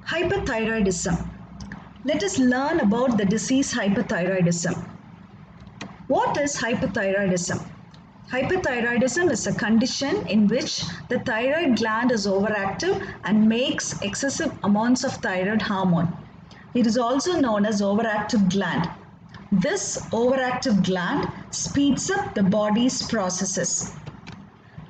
Hyperthyroidism. Let us learn about the disease hyperthyroidism. What is hyperthyroidism? Hyperthyroidism is a condition in which the thyroid gland is overactive and makes excessive amounts of thyroid hormone. It is also known as overactive gland. This overactive gland speeds up the body's processes.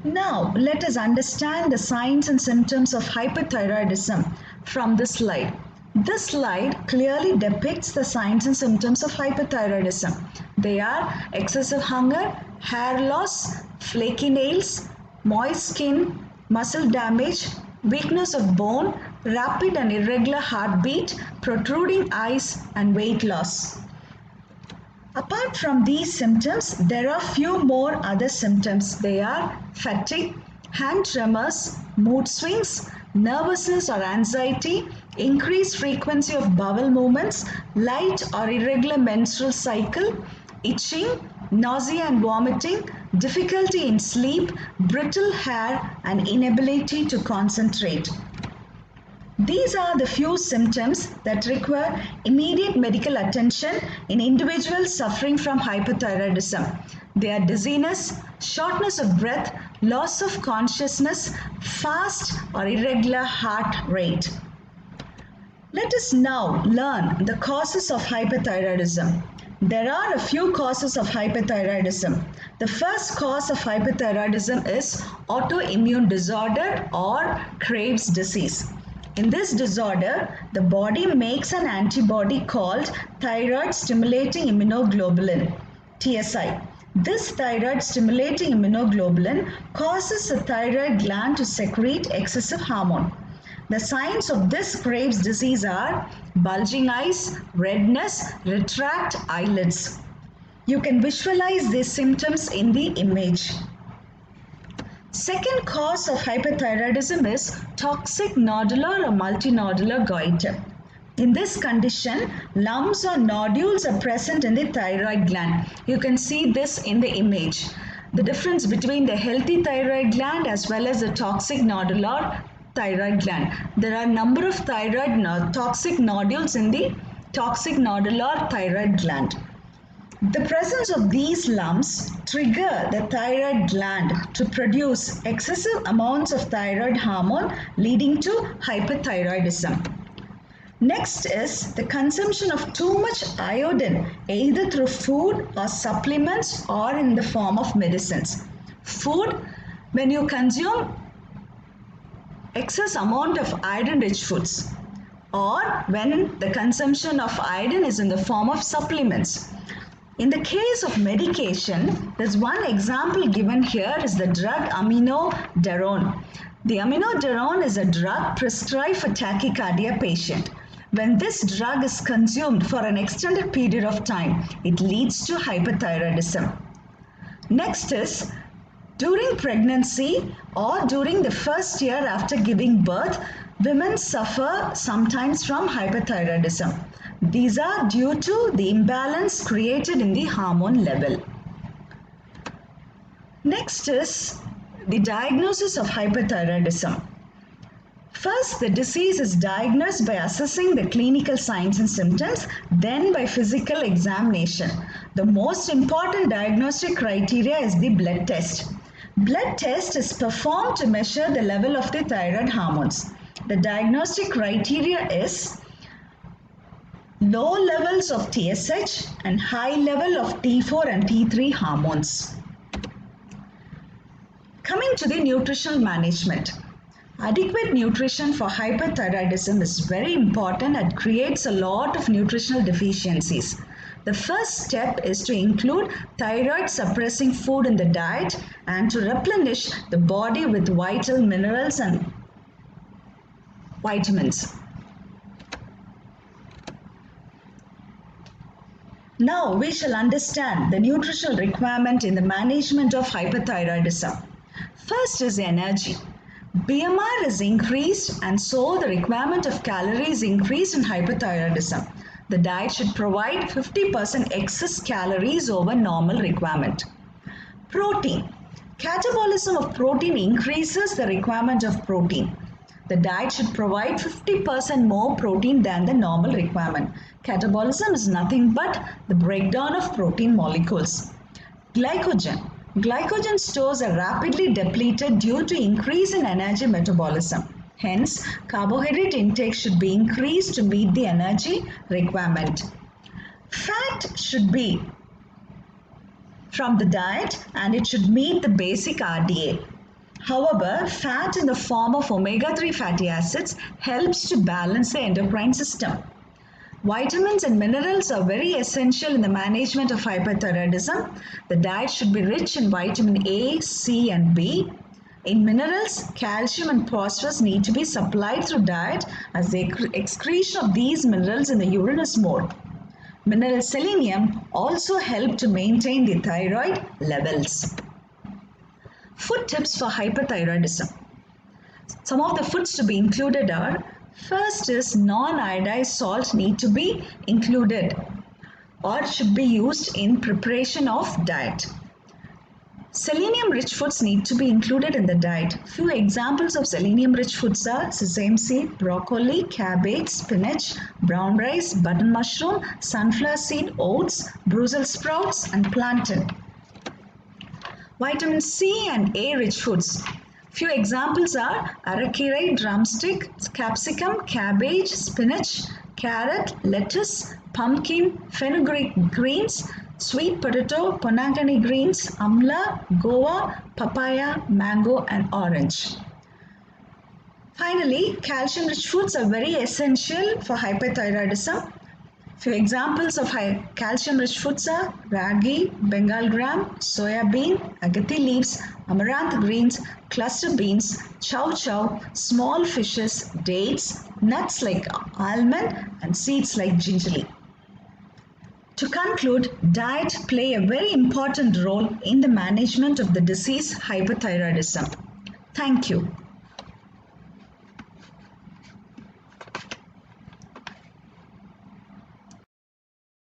Now, let us understand the signs and symptoms of hyperthyroidism from this slide. This slide clearly depicts the signs and symptoms of hyperthyroidism. They are excessive hunger, hair loss, flaky nails, moist skin, muscle damage, weakness of bone, rapid and irregular heartbeat, protruding eyes, and weight loss. Apart from these symptoms, there are few more other symptoms. They are fatigue, hand tremors, mood swings, nervousness or anxiety, increased frequency of bowel movements, light or irregular menstrual cycle, itching, nausea and vomiting, difficulty in sleep, brittle hair, and inability to concentrate. These are the few symptoms that require immediate medical attention in individuals suffering from hyperthyroidism. They are dizziness, shortness of breath, loss of consciousness, fast or irregular heart rate. Let us now learn the causes of hyperthyroidism. There are a few causes of hyperthyroidism. The first cause of hyperthyroidism is autoimmune disorder or Graves' disease. In this disorder, the body makes an antibody called thyroid stimulating immunoglobulin, TSI. This thyroid stimulating immunoglobulin causes the thyroid gland to secrete excessive hormone. The signs of this Graves' disease are bulging eyes, redness, retract eyelids. You can visualize these symptoms in the image. Second cause of hyperthyroidism is toxic nodular or multinodular goiter. In this condition, lumps or nodules are present in the thyroid gland. You can see this in the image. The difference between the healthy thyroid gland as well as the toxic nodular thyroid gland. There are a number of toxic nodules in the toxic nodular thyroid gland. The presence of these lumps trigger the thyroid gland to produce excessive amounts of thyroid hormone, leading to hyperthyroidism. Next is the consumption of too much iodine, either through food or supplements or in the form of medicines. Food, when you consume excess amount of iodine-rich foods, or when the consumption of iodine is in the form of supplements. In the case of medication, there's one example given here is the drug aminodarone. The aminodarone is a drug prescribed for tachycardia patient. When this drug is consumed for an extended period of time, it leads to hyperthyroidism. Next is during pregnancy or during the first year after giving birth, women suffer sometimes from hyperthyroidism. These are due to the imbalance created in the hormone level. Next is the diagnosis of hyperthyroidism. First, the disease is diagnosed by assessing the clinical signs and symptoms, then by physical examination. The most important diagnostic criteria is the blood test. Blood test is performed to measure the level of the thyroid hormones. The diagnostic criteria is low levels of TSH and high level of T4 and T3 hormones. Coming to the nutritional management. Adequate nutrition for hyperthyroidism is very important and creates a lot of nutritional deficiencies. The first step is to include thyroid suppressing food in the diet and to replenish the body with vital minerals and vitamins. Now we shall understand the nutritional requirement in the management of hyperthyroidism. First is energy. BMR is increased and so the requirement of calories increased in hyperthyroidism. The diet should provide 50% excess calories over normal requirement. Protein. Catabolism of protein increases the requirement of protein. The diet should provide 50% more protein than the normal requirement. Catabolism is nothing but the breakdown of protein molecules. Glycogen. Glycogen stores are rapidly depleted due to increase in energy metabolism. Hence, carbohydrate intake should be increased to meet the energy requirement. Fat should be from the diet and it should meet the basic RDA. However, fat in the form of omega-3 fatty acids helps to balance the endocrine system. Vitamins and minerals are very essential in the management of hyperthyroidism. The diet should be rich in vitamin A, C, and B. In minerals, calcium and phosphorus need to be supplied through diet as the excretion of these minerals in the urine is more. Mineral selenium also help to maintain the thyroid levels. Food tips for hyperthyroidism. Some of the foods to be included are: first is non-iodized salt need to be included or should be used in preparation of diet. Selenium-rich foods need to be included in the diet. Few examples of selenium-rich foods are sesame seed, broccoli, cabbage, spinach, brown rice, button mushroom, sunflower seed, oats, Brussels sprouts, and plantain. Vitamin C and A rich foods. Few examples are arakiri, drumstick, capsicum, cabbage, spinach, carrot, lettuce, pumpkin, fenugreek greens, sweet potato, ponangani greens, amla, guava, papaya, mango, and orange. Finally, calcium-rich foods are very essential for hyperthyroidism. Few examples of calcium-rich foods are ragi, Bengal gram, soya bean, agathi leaves, amaranth greens, cluster beans, chow chow, small fishes, dates, nuts like almond, and seeds like gingerly. To conclude, diet play a very important role in the management of the disease hyperthyroidism. Thank you.